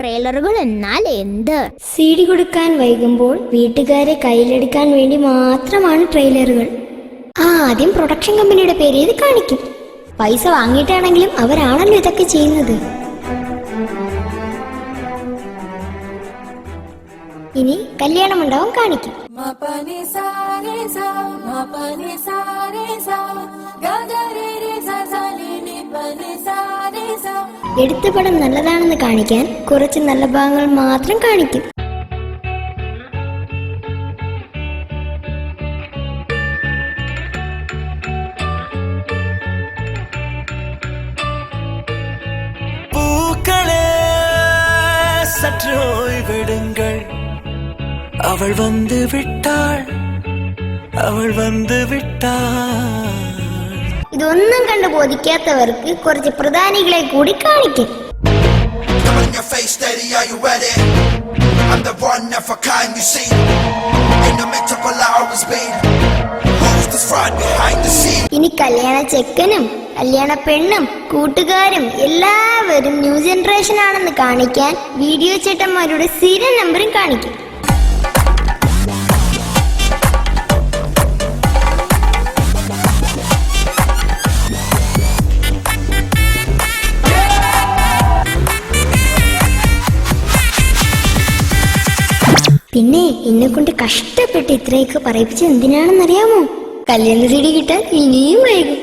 ട്രെയിലറുകൾ എന്നാൽ എന്ത്? CD കൊടുക്കാൻ വൈകുമ്പോൾ വീട്ടുകാരെ കയ്യിലെടുക്കാൻ വേണ്ടി മാത്രമാണ് ട്രെയിലറുകൾ. ആദ്യം പ്രൊഡക്ഷൻ കമ്പനിയുടെ പേര് ഇത് കാണിക്കും. പൈസ വാങ്ങിയിട്ടാണെങ്കിലും അവരാണല്ലോ ഇതൊക്കെ ചെയ്യുന്നത്. ഇനി കല്യാണമണ്ഡപം കാണിക്കും. എടുത്ത പടം നല്ലതാണെന്ന് കാണിക്കാൻ കുറച്ച് നല്ല ഭാഗങ്ങൾ മാത്രം കാണിക്കും. പൂക്കളെ சற்று ஓய்வெடுங்கள், அவள் வந்து விட்டாள், அவள் வந்து விட்டாள். ഇതൊന്നും കണ്ടു ബോധിക്കാത്തവർക്ക് കുറച്ച് പ്രധാനികളെ കൂടി കാണിക്കും. ഇനി കല്യാണ ചെക്കനും കല്യാണ പെണ്ണും കൂട്ടുകാരും എല്ലാവരും ന്യൂ ജനറേഷൻ ആണെന്ന് കാണിക്കാൻ വീഡിയോ ചേട്ടന്മാരുടെ സീരിയൽ നമ്പറും കാണിക്കും. പിന്നെ എന്നെ കൊണ്ട് കഷ്ടപ്പെട്ട് ഇത്രയൊക്കെ പറയിപ്പിച്ച് എന്തിനാണെന്നറിയാമോ? കല്യാണ CD കിട്ടാൻ ഇനിയും വൈകും.